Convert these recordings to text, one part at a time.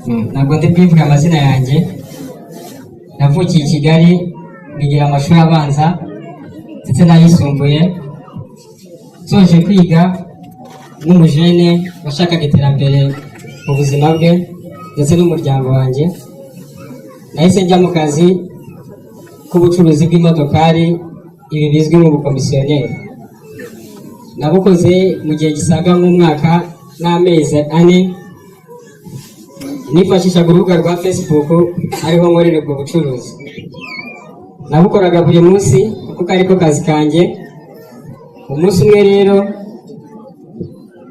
ntabwo ndi bwivuge amazina yanjye. Navukiye i Kigali, nigira amashuri abanza ndetse n'ayisumbuye. Nsoje kwiga nk'umujene washakaga iterambere mu buzima bwe ndetse n'umuryango wanjye, nahise njya mu kazi k'ubucuruzi bw'imodokari, ibi bizwi nk'ubukomisiyoneri. Nabukoze mu gihe gisaga nk'umwaka n'amezi 4, nifashishaga urubuga rwa Facebook ariho nkorera ubwo bucuruzi. Nabukoraga buri munsi kuko ariko kazi kanjye. Umunsi umwe rero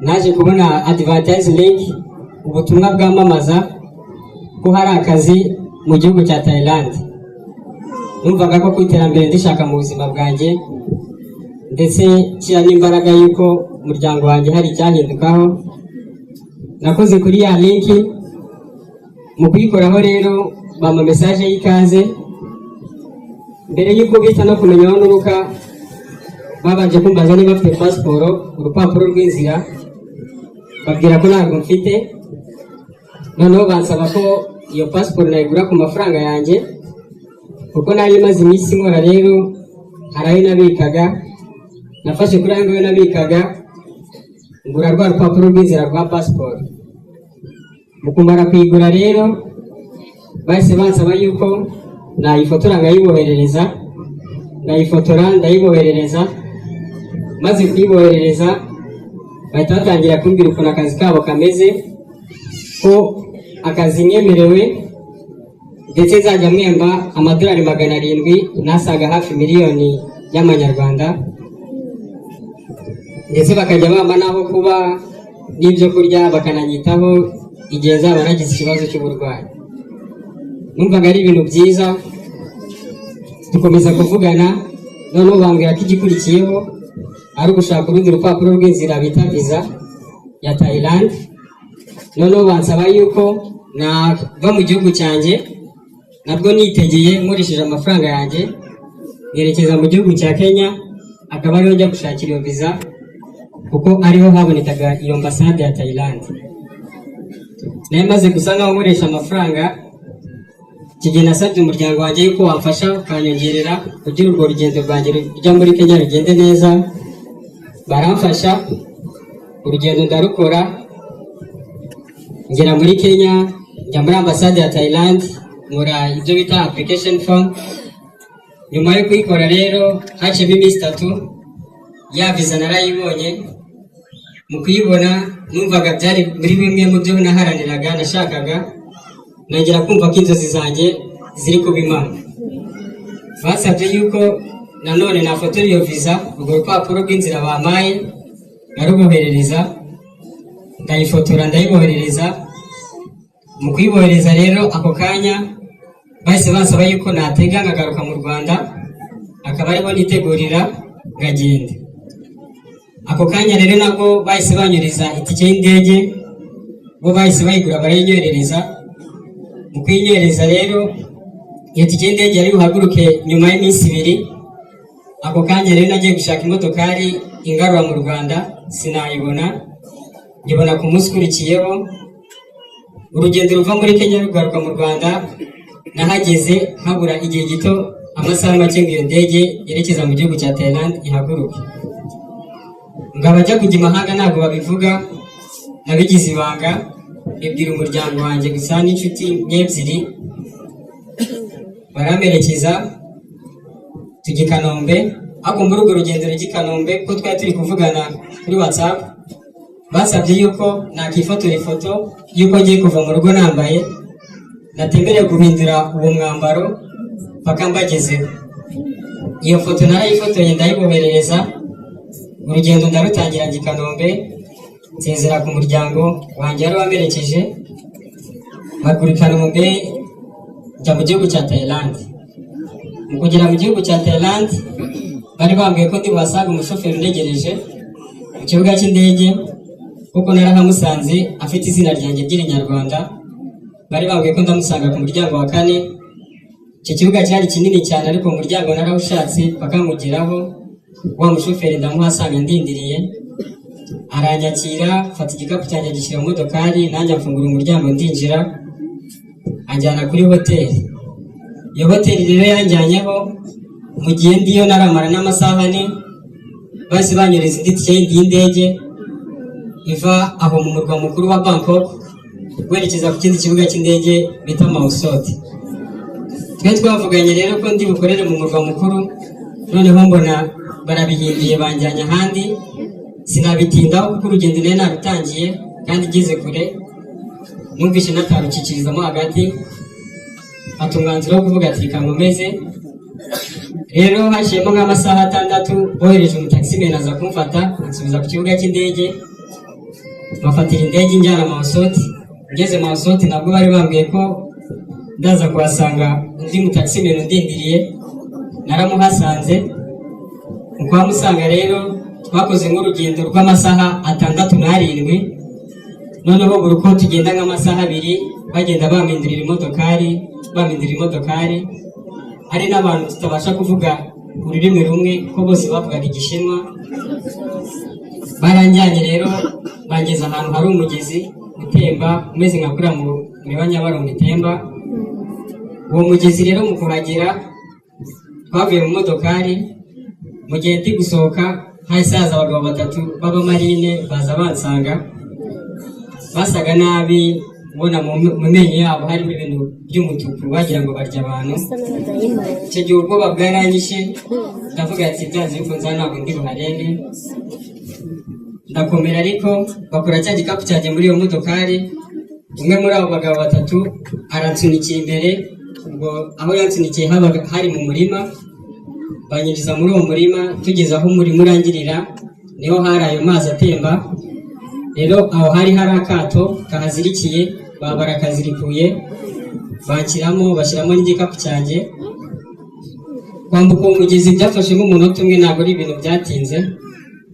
naje kubona advertising, ubutumwa bwamamaza ko hari akazi mu gihugu cya Thailand. Numvaga ko kwiterambere ndishaka mu buzima bwanjye, ndetse nshyira n'imbaraga yuko umuryango wanjye hari icyahindukaho. Nakoze kuri ya link, mu kuyikoraho rero bampa message y'ikaze. Mbere y'uko bita no kumenya aho nuruka, babanje kumbaza niba mfite pasiporo, urupapuro rw'inzira, babwira ko ntabwo mfite. Noneho bansaba ko iyo pasiporo nayigura ku mafaranga yanjye, kuko nari maze iminsi nkora. Rero hari ayo nabikaga, nafashe kuri ayo ngayo nabikaga, ngura rwa rupapuro rw'inzira rwa pasiporo. Mu kumara kuyigura rero bahise bansaba yuko nayifotora ngayiboherereza. Nayifotora ndayiboherereza. Maze kuyiboherereza bahita batangira kumbwira ukuntu akazi kabo kameze, ko akazi nyemerewe ndetse nzajya mwemba amadolari 700 nasaga hafi miliyoni y'amanyarwanda, ndetse bakajya bamba naho kuba n'ibyo kurya, bakananyitaho igihe nzaba nagize ikibazo cy'uburwayi. Numvaga ari ibintu byiza, dukomeza kuvugana. Noneho bambwira ko igikurikiyeho ari ugushaka urundi rupapuro rw'inzira bita visa ya Thailand. Noneho bansaba yuko nava mu gihugu cyanjye, nabwo nitegeye nkoresheje amafaranga yanjye, ngerekeza mu gihugu cya Kenya, akaba ariho njya gushakira iyo visa, kuko ariho habonekaga iyo ambasade ya Thailand. Naye maze gusa nkaho nkoresha amafaranga, kigihe nasabye umuryango wanjye yuko wamfasha ukanyongerera kugira urwo rugendo rwanjye rujya muri Kenya rugende neza. Baramfasha, urugendo ndarukora, ngera muri Kenya, njya muri ambasade ya Thailand, nkora ibyo bita application form. Nyuma yo kuyikora rero haciyemo iminsi 3, ya visa narayibonye. Mu kuyibona numvaga byari muri bimwe mu byo naharaniraga, nashakaga. Nongera kumva ko inzozi zanjye ziri kuba impamo. Basabye yuko nanone nafotora iyo visa, urwo rupapuro rw'inzira bampaye naruboherereza. Ndayifotora ndayiboherereza. Mu kuyibohereza rero ako kanya bahise bansaba yuko natega nkagaruka mu Rwanda, akaba ariho nitegurira ngagenda. Ako kanya rero nabwo bahise banyuriza itike y'indege, bo bahise bayigura barayinyoherereza. Mu kuyinyohereza rero iyo tike y'indege yari buhaguruke nyuma y'iminsi 2. Ako kanya rero nagiye gushaka imodokari ingarura mu Rwanda, sinayibona. Ngibona ku munsi ukurikiyeho. Urugendo ruva muri Kenya rugaruka mu Rwanda, nahageze habura igihe gito, amasaha make ngo iyo ndege yerekeza mu gihugu cya Thailand ihaguruke. Ngaba njya kujya imahanga ntabwo babivuga, nabigize ibanga, ibwira umuryango wanjye gusa n'inshuti 2. Baramerekeza tujya i Kanombe. Ariko muri urwo rugendo rujya i Kanombe, ko twari turi kuvugana kuri WhatsApp, basabye yuko nakifotora ifoto yuko ngiye kuva mu rugo nambaye, natemerewe guhindura uwo mwambaro paka mbagezeho. Iyo foto narayifotoye ndayiboherereza. Urugendo ndarutangira njya i Kanombe, nsezera ku muryango wanjye wari wamerekeje, mpagura i Kanombe njya mu gihugu cya Thailand. Mu kugera mu gihugu cya Thailand bari bambwiye ko ndi buhasaga umushoferi untegereje ku kibuga cy'indege, kuko narahamusanze afite izina ryanjye ry'Inyarwanda. Bari bambwiye ko ndamusanga ku muryango wa 4. Icyo kibuga cyari kinini cyane, ariko umuryango narawushatse bakamugeraho. Wa mushoferi ndamuhasanga ndindiriye, aranyakira, fata igikapu cyanjye gishyira mu modokari, nanjye mfungura umuryango ndinjira. anjyana kuri hoteli. Iyo hoteli rero yanjyanyeho mu gihe ndiyo naramara n'amasaha ane, basi banyereza indi tike y'indege iva aho mu murwa mukuru wa Bangkok werekeza ku kindi kibuga cy'indege bita Mausot. Twe twavuganye rero ko ndi bukorere mu murwa mukuru, noneho mbona barabihinduye banjyanye ahandi. Sinabitindaho kuko urugendo nari narutangiye kandi ngeze kure, numvise natarukikirizamo hagati, mfata umwanzuro wo kuvuga ati reka nkomeze. Rero hashiyemo nk'amasaha 6 bohereje umutaximen aza kumfata ansubiza ku kibuga cy'indege, bafatira indege injyana Mausot. Ngeze Mausot nabwo bari bambwiye ko ndaza kuhasanga undi mutaximen undindiriye, naramuhasanze. Mu kuhamusanga rero twakoze nk'urugendo rw'amasaha 67, noneho buri uko tugenda nk'amasaha 2 bagenda bamindurira imodokari. Hari n'abantu tutabasha kuvuga ururimi rumwe ko bose bavugaga Igishinwa. Baranjyanye rero bangeza ahantu hari umugezi utemba umeze nka kuriya muri wa Nyabarongo itemba. Uwo mugezi rero mu kuhagera twavuye mu modokari, mu gihe ndi gusohoka hahise haza abagabo 3 b'abamarine baza bansanga, basaga nabi, ubona mu menyo yabo harimo ibintu by'umutuku bagira ngo barya abantu. Icyo gihe ubwoba bwaranyishe, ndavuga ati byanze bikunze ntabwo ndi buharenge. Ndakomera ariko bakora cya gikapu cyanjye muri iyo modokari. Umwe muri abo bagabo 3 aransunikiye imbere, ubwo aho yansunikiye hari mu murima, banyinjiza muri uwo murima. Tugeze aho umurima urangirira niho hari ayo mazi atemba. Rero aho hari akato kahazirikiye, baba barakazirikuye banshyiramo, bashyiramo n'igikapu cyanjye. Kwambuka uwo mugezi byafashe nk'umunota umwe, ntabwo ari ibintu byatinze.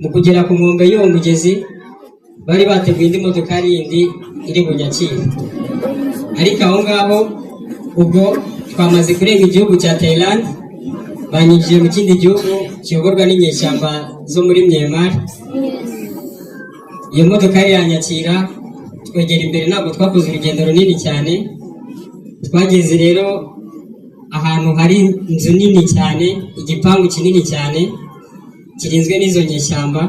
Mu kugera ku nkombe y'uwo mugezi bari bateguye indi modokari yindi iri bunyakire, ariko aho ngaho ubwo twamaze kurenga igihugu cya Thailand, banyinjiye mu kindi gihugu kiyoborwa n'inyeshyamba zo muri Myanmar. Iyo modokari yanyakira, twegera imbere, ntabwo twakoze urugendo runini cyane. Twageze rero ahantu hari inzu nini cyane, igipangu kinini cyane kirinzwe n'izo nyeshyamba.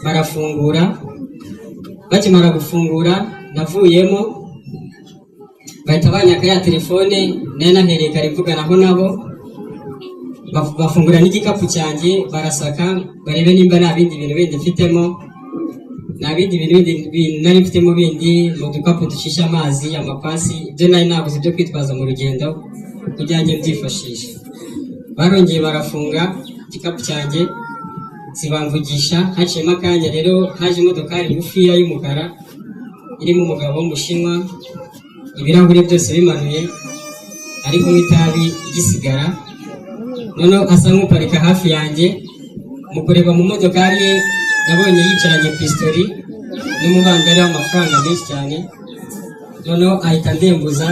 Barafungura, bakimara gufungura navuyemo, bahita banyaka ya telefone nari nahereye kare mvuganaho nabo. Bafungura n'igikapu cyanjye, barasaka barebe nimba nta bindi bintu bindi mfitemo. Nta bindi bintu nari mfitemo bindi, mu dukapu dushisha amazi, amapasi, ibyo nari nabuze byo kwitwaza mu rugendo kugira ngo mbyifashishe. Barongeye barafunga igikapu cyanjye, zibamvugisha. Haciyemo akanya rero haje imodokari ngufiya y'umukara irimo umugabo w'Umushinwa, ibirahure byose bimanuye, ariko nk'itabi igisigara. Noneho asa nk'uparika hafi yanjye. Mu kureba mu modokari ye nabonye yicaranye pistori n'umubandari w'amafaranga menshi cyane. Noneho ahita ndembuza,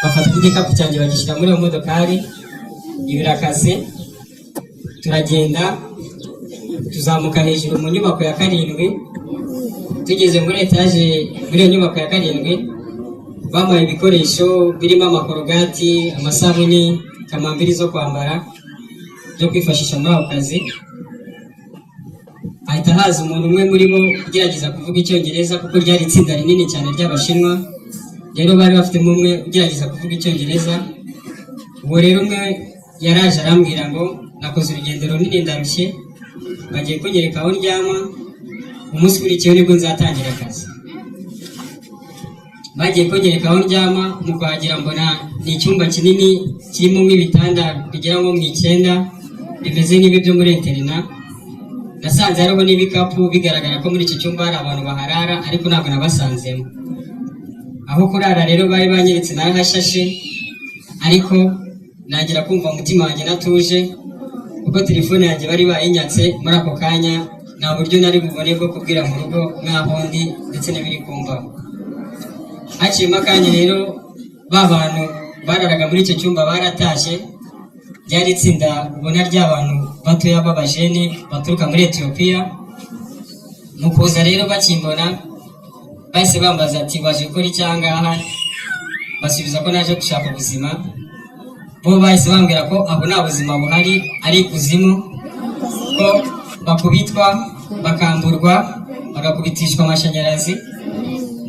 bafata igikapu cyanjye bagishyira muri iyo modokari. Ibirakase turagenda, tuzamuka hejuru mu nyubako ya 7. Tugeze muri etaje muri iyo nyubako ya 7, bamuhaye ibikoresho birimo amakorogati, amasabuni, kamambiri zo kwambara byo kwifashisha muri ako kazi. Ahita haza umuntu umwe muri bo ugerageza kuvuga Icyongereza, kuko ryari itsinda rinini cyane ry'Abashinwa. Rero bari bafitemo umwe ugerageza kuvuga Icyongereza. Uwo rero umwe yaraje arambwira ngo nakoze urugendo runini ndarushye, bagiye kunyereka aho ndyama, umunsi ukurikiyeho nibwo nzatangira akazi. Bagiye kunyereka aho ndyama, mu kuhagera mbona ni icyumba kinini kirimo nk'ibitanda bigera nko mu 9 bimeze nk'ibi byo muri interina. Nasanze hariho n'ibikapu, bigaragara ko muri iki cyumba hari abantu baharara, ariko ntabwo nabasanzemo. Aho kurara rero bari banyeretse narahashashe, ariko nagira kumva umutima wanjye natuje, kuko telefone yanjye bari bayinyatse. Muri ako kanya nta buryo nari bubone bwo kubwira mu rugo nk'aho ndi ndetse n'ibiri kumbaho. Haciyemo akanya rero ba bantu bararaga muri icyo cyumba baratashye. Ryari itsinda ubona ry'abantu batoya b'abajene baturuka muri Ethiopia. Mu kuza rero bakimbona bahise bambaza ati waje gukora iki aha ngaha? basubiza ko naje gushaka ubuzima. Bo bahise bambwira ko aho nta buzima buhari ari ikuzimu, ko bakubitwa, bakamburwa, bagakubitishwa amashanyarazi,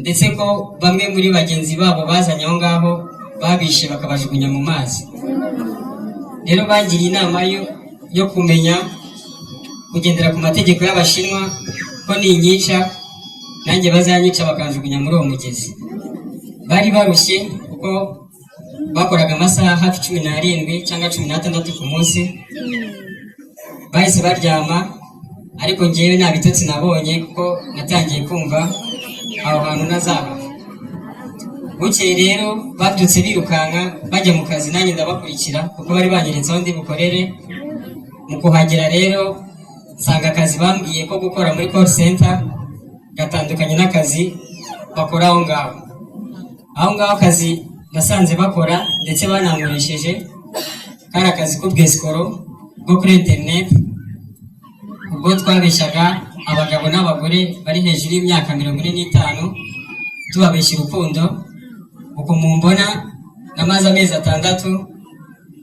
ndetse ko bamwe muri bagenzi babo bazanye aho ngaho babishe bakabajugunya mu mazi. Rero bagiriye inama yo kumenya kugendera ku mategeko y'Abashinwa, ko ninyica nanjye bazanyica bakanjugunya muri uwo mugezi. Bari barushye kuko bakoraga amasaha hafi 17 cyangwa 16 ku munsi. Bahise baryama, ariko njyewe nta bitotsi nabonye kuko natangiye kumva aho hantu nazaba. Bukeye rero babyutse birukanka bajya mu kazi, nanjye ndabakurikira kuko bari banyeretse aho ndi bukorere. Mu kuhagera rero nsanga akazi bambwiye ko gukora muri call center gatandukanye n'akazi bakora aho ngaho. Aho ngaho akazi nasanze bakora ndetse banankoresheje kari akazi k'ubwesikoro bwo kuri internet, ubwo twabeshaga abagabo n'abagore bari hejuru y'imyaka 45 tubabeshya urukundo. Uko mumbona namaze amezi 6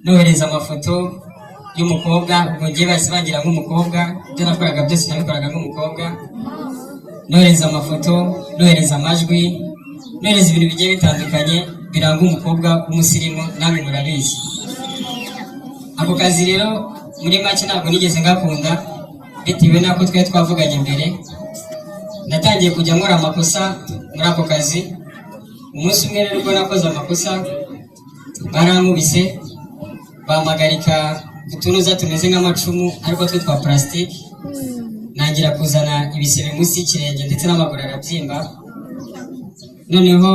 nohereza amafoto y'umukobwa, ubwo ngiye bahise bangira nk'umukobwa, ibyo nakoraga byose nabikoraga nk'umukobwa. Nohereza amafoto, nohereza amajwi, nohereza ibintu bigiye bitandukanye biranga umukobwa w'umusirimu, namwe murabizi. Ako kazi rero muri make ntabwo nigeze ngakunda, bitewe n'ako twari twavuganye mbere. Natangiye kujya nkora amakosa muri ako kazi. Umunsi umwe rero ubwo nakoze amakosa barankubise, bamagarika utunuza tumeze nk'amacumu ariko twe twa plastic. Nangira kuzana ibisebe munsi y'ikirenge ndetse n'amaguru arabyimba. Noneho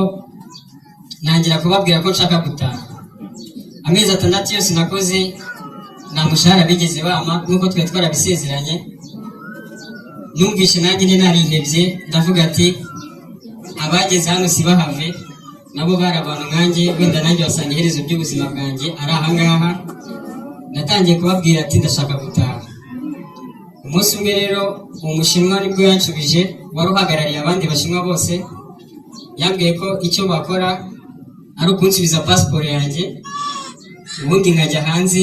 nangira kubabwira ko nshaka gutaha. Amezi 6 yose nakoze nta mushahara bigeze bampa nk'uko twe twarabisezeranye. Numvishe nanjye narihebye, ndavuga ati abageze hano sibahave, nabo bari abantu nkanjye, wenda nanjye basanga iherezo by'ubuzima bwanjye ari ahangaha. Natangiye kubabwira ati ndashaka gutaha. Umunsi umwe rero uwo Mushinwa nibwo yanshubije, wari uhagarariye abandi Bashinwa bose, yambwiye ko icyo bakora ari ukunsubiza passport yanjye, ubundi nkajya hanze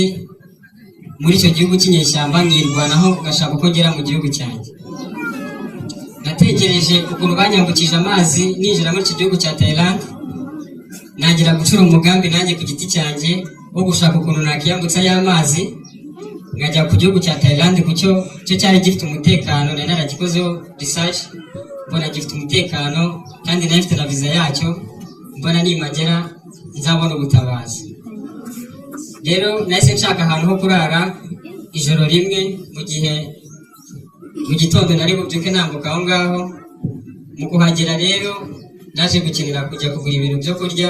muri icyo gihugu cy'inyeshyamba nkirwanaho ngashaka uko ngera mu gihugu cyanjye. Natekereje ukuntu banyambukije amazi ninjira muri icyo gihugu cya Thailand, nagira gucura umugambi nanjye ku giti cyanjye wo gushaka ukuntu nakiyambutsa y'amazi nkajya ku gihugu cya Thailand, kucyo cyari gifite umutekano. Nari naragikozeho research, mbona gifite umutekano kandi nari mfite na visa yacyo, mbona nimagera nzabona ubutabazi. Rero nahise nshaka ahantu ho kurara ijoro rimwe, mu gitondo nari bubyuke nambuka aho ngaho. Mu kuhagera rero naje gukenera kujya kugura ibintu byo kurya.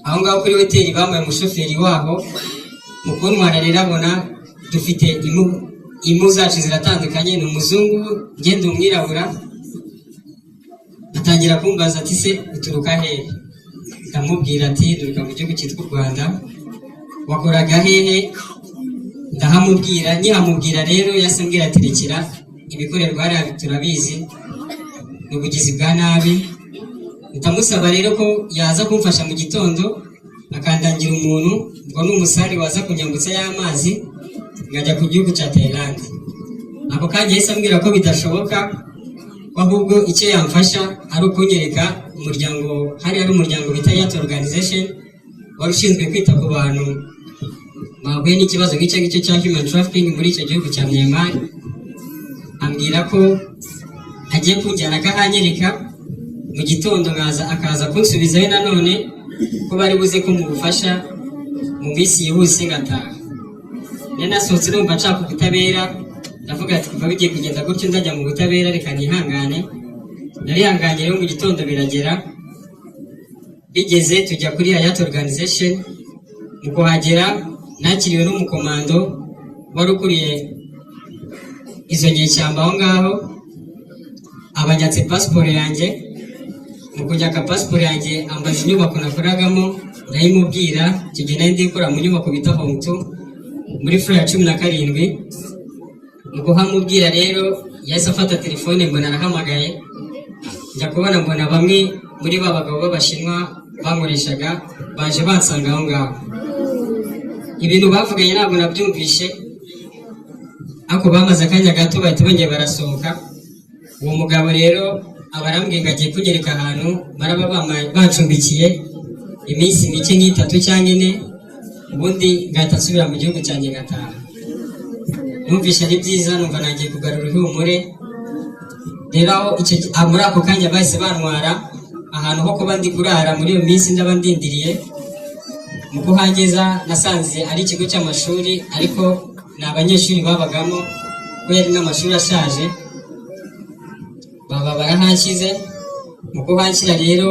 Aho ngaho kuri hoteli bambaye umushoferi waho, mu kuntwara rero abona dufite impu zacu ziratandukanye, ni umuzungu ngenda umwirabura. Atangira kumbaza ati se uturuka hehe? Ndamubwira ati nturuka mu gihugu cyitwa u Rwanda. Wakoraga hehe? Ndahamubwira. Nyihamubwira rero yasambwira ati rekera ibikorerwa hariya turabizi, ni ubugizi bwa nabi. Ndamusaba rero ko yaza kumfasha mu gitondo akandangira umuntu, ubwo ni umusare waza kunyambutsa y'amazi ngajya ku gihugu cya Thailand. Ako kanya yahise ambwira ko bidashoboka, ahubwo icyo yamfasha ari ukunyereka umuryango, hari umuryango bita Yacht Organization wari ushinzwe kwita ku bantu bahuye n'ikibazo nk'icyo ngicyo cya human trafficking muri icyo gihugu cya Myanmar. Ambwira ko agiye kunjyana akahanyereka, mu gitondo akaza kunsubizayo nanone, ko bari buze kumufasha mu minsi yihuse ngataha. Nari nasohotse numva nshaka ubutabera, ndavuga ati kuva bigiye kugenda gutyo ndajya mu butabera, reka nihangane. Narihanganye rero mu gitondo biragera, bigeze tujya kuri Yacht Organization. Mu kuhagera nakiriwe n'umukomando wari ukuriye izo nyeshyamba aho ngaho, abanyatse passport yanjye. Mu kunyaka passport yanjye ambaza inyubako nakoragamo, ndayimubwira. Icyo gihe nari ndikora mu nyubako bita Hong 2 muri floor ya 17. Mu kuhamubwira rero yahise afata telefone, mbona arahamagaye. Njya kubona mbona bamwe muri ba bagabo b'abashinwa bankoreshaga baje bansanga aho ngaho. Ibintu bavuganye ntabwo nabyumvishe, ariko bamaze akanya gato bahita bongeye barasohoka. Uwo mugabo rero abarambwiye ngo agiye kunyereka ahantu baraba bacumbikiye iminsi mike nk'itatu cyangwa ine, ubundi ngahita nsubira mu gihugu cyanjye ngataha. Numvishe ari byiza, numva nagiye kugarura ihumure. Rero muri ako kanya bahise bantwara ahantu ho kuba ndi kurara muri iyo minsi ndaba ndindiriye. Mu kuhageza nasanze ari ikigo cy'amashuri, ariko ni abanyeshuri babagamo ko yari n'amashuri ashaje. Baba barahanshyize. Mu kuhanshyira rero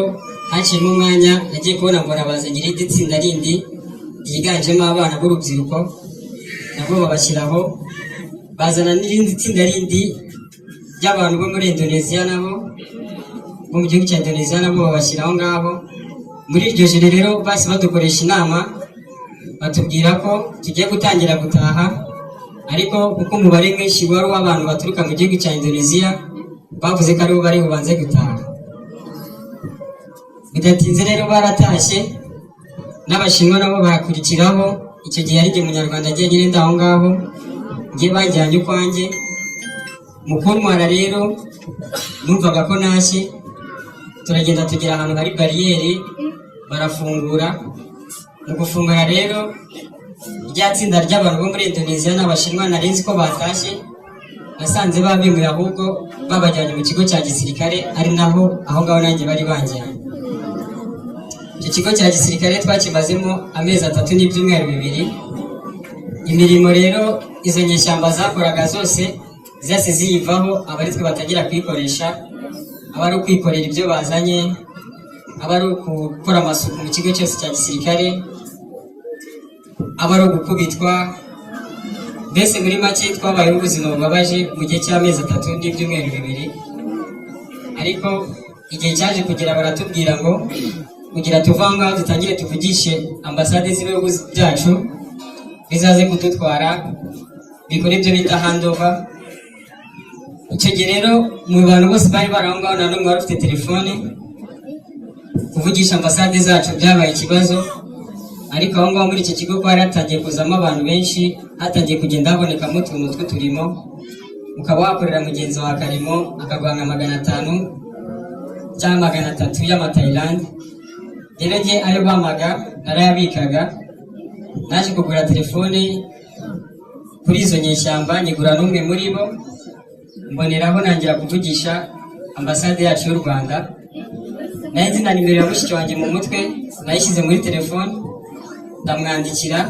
haciyemo umwanya nagiye kubona ngo bazanye irindi tsinda rindi ryiganjemo abana b'urubyiruko, nabo babashyiraho. Bazana n'irindi tsinda rindi ry'abantu bo muri Indonesia, nabo bo mu gihugu cya Indonesia, nabo babashyiraho ngaho. Muri iryo joro rero bahise badukoresha inama, batubwira ko tugiye gutangira gutaha, ariko kuko umubare mwinshi wari w'abantu baturuka mu gihugu cya Indonesia, bavuze ko aribo bari bubanze gutaha. Bidatinze rero baratashye, n'abashinwa nabo barakurikiraho. Icyo gihe ari igihe umunyarwanda agiye nyine ndaho ngaho, ngiye bajyanye ukwanjye. Mu kuntwara rero numvaga ko nashye, turagenda tugera ahantu hari bariyeri barafungura. Mu gufungura rero rya tsinda ry'abantu bo muri Indonesia n'abashinwa nari nzi ko batashye, nasanze babimuye ahubwo babajyanye mu kigo cya gisirikare, ari naho aho ngaho nanjye bari banjyanye. Icyo kigo cya gisirikare twakimazemo amezi 3 n'ibyumweru 2. Imirimo rero izo nyeshyamba zakoraga zose zase ziyivaho, abari twe batagira kwikoresha, abari kwikorera ibyo bazanye, abari gukora amasuku mu kigo cyose cya gisirikare, abari gukubitwa. Mbese muri make twabayeho ubuzima bubabaje mu gihe cy'amezi 3 n'ibyumweru 2. Ariko igihe cyaje kugera baratubwira ngo kugira tuva ngaho dutangire tuvugishe ambasade z'ibihugu byacu bizaze kudutwara, bikora ibyo bita handover. Icyo gihe rero mu bantu bose bari baraho ngaho nta n'umwe wari ufite telefone. Kuvugisha ambasade zacu byabaye ikibazo, ariko aho ngaho muri iki kigo ko hari hatangiye kuzamo abantu benshi, hatangiye kugenda habonekamo utuntu tw'uturimo. Ukaba wakorera mugenzi wa karimo akaguhanga 500 cyangwa 300 y'amatayilandi. Rero njye ayo bamaga narayabikaga. Naje kugura telefone kuri izo nyeshyamba, nyigura n'umwe muri bo, mboneraho nangira kuvugisha ambasade yacu y'u Rwanda. Nayo nzina nimero ya mushiki wanjye mu mutwe, nayishyize muri telefone, ndamwandikira.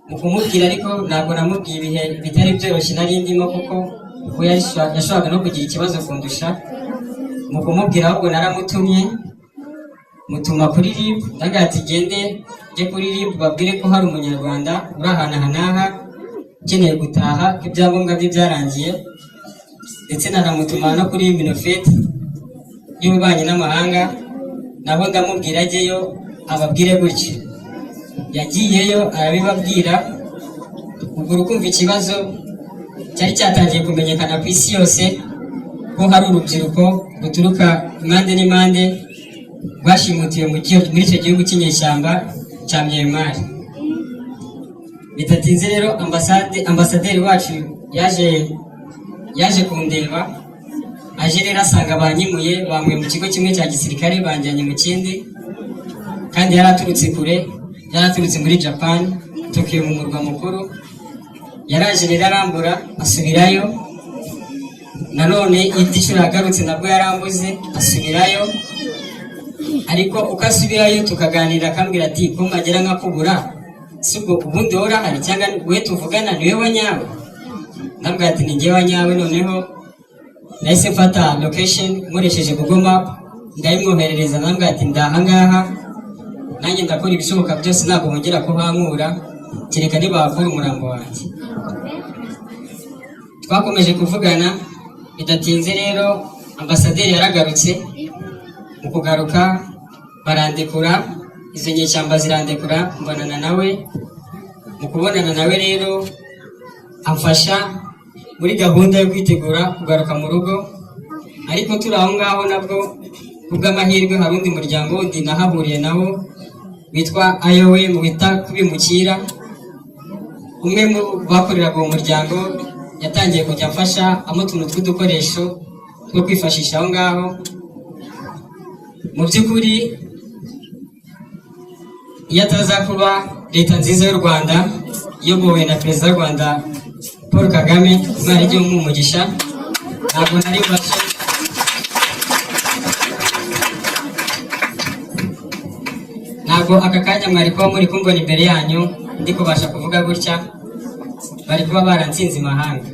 Mu kumubwira ariko ntabwo namubwiye ibihe bitari byoroshye nari ndimo, kuko yashoboraga no kugira ikibazo kundusha. Mu kumubwira ahubwo naramutumye, mutuma kuri RIB, ndagira ati gende njye kuri RIB babwire ko hari umunyarwanda uri ahantu aha n'aha ukeneye gutaha, ko ibyangombwa bye byarangiye. Ndetse nanamutuma no kuri Minofet y'ububanyi n'amahanga, nabo ndamubwira ajyeyo ababwire gutyo. Yagiyeyo arabibabwira. Ubwo urukumva ikibazo cyari cyatangiye kumenyekana ku isi yose ko hari urubyiruko ruturuka impande n'impande rwashimutiwe muri icyo gihugu cy'inyeshyamba cya Myanmar. Bidatinze rero ambasaderi wacu yaje kundeba. Aje rero asanga banyimuye, bamwe mu kigo kimwe cya gisirikare banjyanye mu kindi, kandi yaraturutse kure, yaraturutse muri Japan, Tokyo mu murwa mukuru. Yaraje rero arambura asubirayo. Nanone igiciro yagarutse nabwo yarambuze asubirayo. Ariko uko asubirayo tukaganira, akambwira ati ko magera nkakubura, si ubwo ubundi wowe urahari cyangwa we tuvugana niwe wanyawe? Ndabwira ati ni njyewe wanyawe. Noneho nahise mfata location nkoresheje Google Map, ndayimwoherereza. Ndabwira ati ndahangaha, nanjye ndakora ibishoboka byose ntabwo bongera kuhankura, kereka nibakura umurambo wanjye. Twakomeje kuvugana. Bidatinze rero ambasaderi yaragarutse. Mu kugaruka barandekura, izo nyeshyamba zirandekura, mbonana nawe. Mu kubonana nawe rero amfasha muri gahunda yo kwitegura kugaruka mu rugo. Ariko turi aho ngaho nabwo kubw'amahirwe hari undi muryango wundi nahaburiye nawo witwa IOM wita kubimukira. Umwe mu bakoreraga uwo muryango yatangiye kujya afasha amutuntu tw'udukoresho two kwifashisha aho ngaho. Mu by'ukuri iyo ataza kuba leta nziza y'u Rwanda iyobowe na perezida w'u Rwanda Paul Kagame, Imana ijye umugisha, ntabwo nari mbashe ntabwo aka kanya mwari kuba muri kumbona imbere yanyu ndi kubasha kuvuga gutya, bari kuba barantsinze imahanga.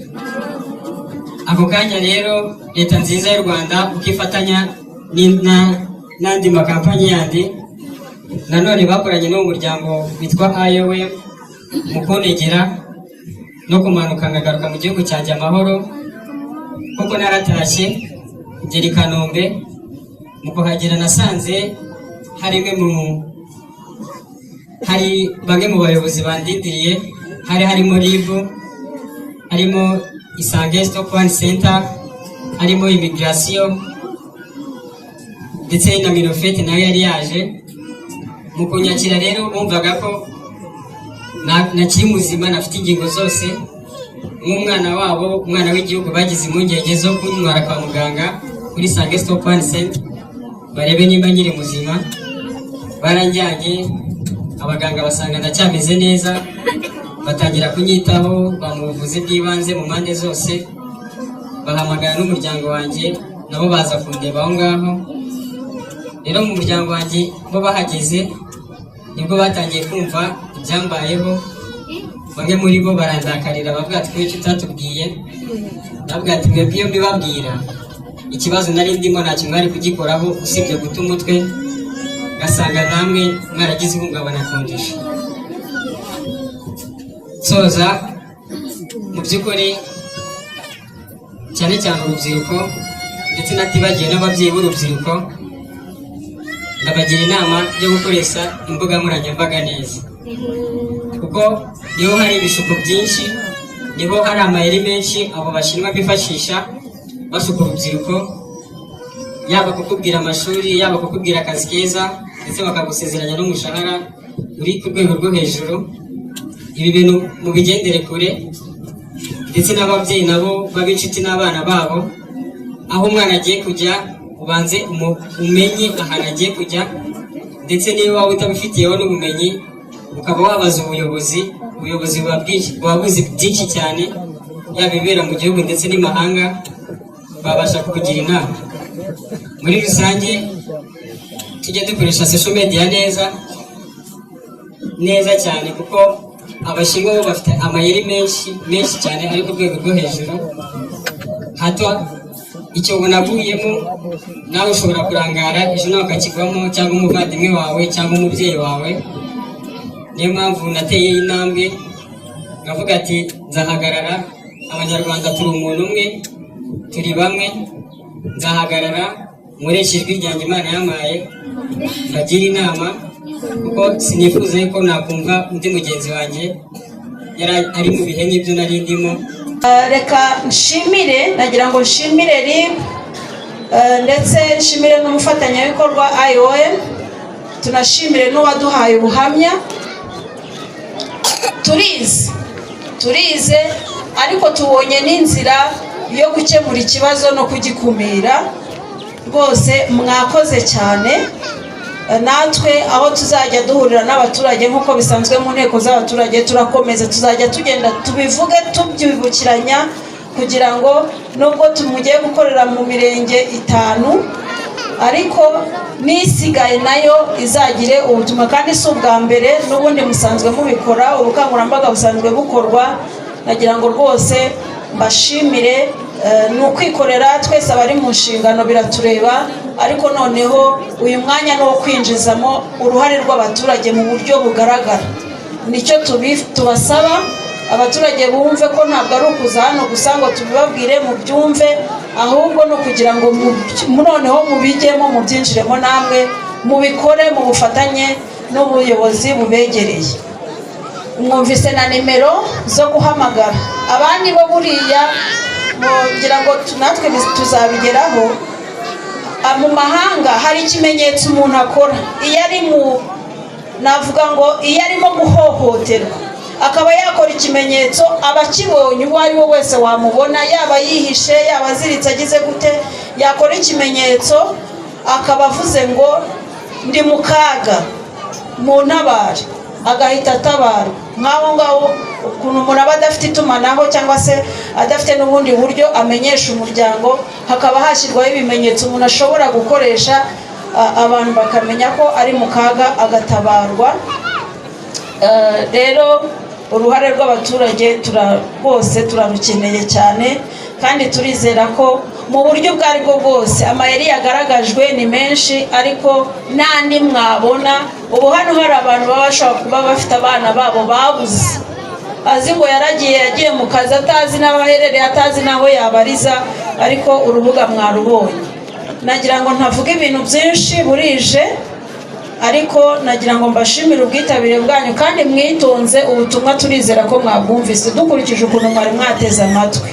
Ako kanya rero leta nziza y'u Rwanda ukifatanya n'andi makampani yandi nanone bakoranye n'uwo muryango witwa IOM mu kunegera no kumanuka ngagaruka mu gihugu cyanjye amahoro, kuko naratashye ngera i Kanombe. Mu kuhagera nasanze hari bamwe mu bayobozi bandindiriye, harimo RIB, harimo Isange Stop One Center, harimo Immigration ndetse na Minofete nayo yari yaje. Mu kunyakira rero bumvaga ko nakiri muzima, nafite ingingo zose nk'umwana wabo, umwana w'igihugu. Bagize impungenge zo kuntwara kwa muganga kuri Isange Stop One Center barebe nimba nyiri muzima. Baranjyanye, abaganga basanga ndacyameze neza, batangira kunyitaho, bamuvuze bw'ibanze mu mpande zose. Bahamagara n'umuryango wanjye nabo baza kundeba aho ngaho. Rero mu muryango wanjye bo bahageze nibwo batangiye kumva ibyambayeho. Bamwe muri bo barandakarira bavuga ati kuki utatubwiye. Nabwo ati mwebwe iyo mbibabwira ikibazo nari ndimo ntacyo mwari kugikoraho usibye guta umutwe, gasanga namwe mwaragize ihungabana kundusha. Soza mu by'ukuri cyane cyane urubyiruko ndetse natibagiye n'ababyeyi b'urubyiruko, ndabagira inama yo gukoresha imbuga nkoranyambaga neza, kuko niho hari ibishuko byinshi, niho hari amayeri menshi abo bashinwa bifashisha bashuka urubyiruko, yaba kukubwira amashuri, yaba kukubwira akazi keza, ndetse bakagusezeranya n'umushahara uri ku rwego rwo hejuru. Ibi bintu mubigendere kure, ndetse n'ababyeyi nabo babe inshuti n'abana babo. Aho umwana agiye kujya ubanze umenye ahantu agiye kujya, ndetse niba waba utabifitiyeho n'ubumenyi ukaba wabaza ubuyobozi buba buzi byinshi cyane, yaba ibibera mu gihugu ndetse n'imahanga, babasha kukugira inama. Muri rusange tujye dukoresha social media neza cyane, kuko abashinwa bo bafite amayeri menshi cyane ari ku rwego rwo hejuru. Hato icyo unaguyemo nawe ushobora kurangara ejo nawe ukakigwamo, cyangwa umuvandimwe wawe cyangwa umubyeyi wawe. Niyo mpamvu nateye intambwe ngavuga ati nzahagarara, abanyarwanda turi umuntu umwe, turi bamwe. Nzahagarara nkoresha ijwi ryanjye Imana yampaye, bagira inama, kuko sinifuza yuko nakumva undi mugenzi wanjye yari ari mu bihe nk'ibyo nari ndimo. Reka nshimire, nagira ngo nshimire RIB ndetse nshimire n'umufatanyabikorwa IOM, tunashimire n'uwaduhaye ubuhamya. Turize ariko tubonye n'inzira yo gukemura ikibazo no kugikumira. Rwose mwakoze cyane. Natwe aho tuzajya duhurira n'abaturage nk'uko bisanzwe mu nteko z'abaturage, turakomeza tuzajya tugenda tubivuge tubyibukiranya, kugira ngo nubwo tumugiye gukorera mu mirenge 5 ariko n'isigaye nayo izagire ubutumwa. Kandi si ubwa mbere, n'ubundi musanzwe mubikora, ubukangurambaga busanzwe bukorwa. Nagira ngo rwose mbashimire. Ni ukwikorera, twese abari mu nshingano biratureba, ariko noneho uyu mwanya ni uwo kwinjizamo uruhare rw'abaturage mu buryo bugaragara. Nicyo tubasaba, abaturage bumve ko ntabwo ari ukuza hano gusa ngo tubibabwire mubyumve, ahubwo no kugira ngo noneho mubijyemo, mubyinjiremo namwe, mubikore mu bufatanye n'ubuyobozi bubegereye. Mwumvise na nimero zo guhamagara. Abandi bo buriya ngira ngo natwe tuzabigeraho. mu mahanga hari ikimenyetso umuntu akora iyo ari navuga ngo iyo arimo guhohoterwa akaba yakora ikimenyetso, abakibonye uwo ari we wese wamubona, yaba yihishe yaba aziritse agize gute, yakora ikimenyetso akaba avuze ngo ndi mu kaga mu ntabare, agahita atabara. nk'aho ngaho ukuntu umuntu aba adafite itumanaho cyangwa se adafite n'ubundi buryo amenyesha umuryango, hakaba hashyirwaho ibimenyetso umuntu ashobora gukoresha abantu bakamenya ko ari mu kaga agatabarwa. Rero uruhare rw'abaturage bose turarukeneye cyane, kandi turizera ko mu buryo ubwo ari bwo bwose amayeri yagaragajwe ni menshi, ariko n'andi mwabona. Ubu hano hari abantu baba bashobora kuba bafite abana babo babuze, azi ngo yagiye mu kazi atazi n'aho aherereye, atazi n'aho yabariza, ariko urubuga mwarubonye. Nagira ngo ntavuga ibintu byinshi burije, ariko nagira ngo mbashimire ubwitabire bwanyu kandi mwitonze ubutumwa, turizera ko mwabwumvise dukurikije ukuntu mwari mwateze amatwi.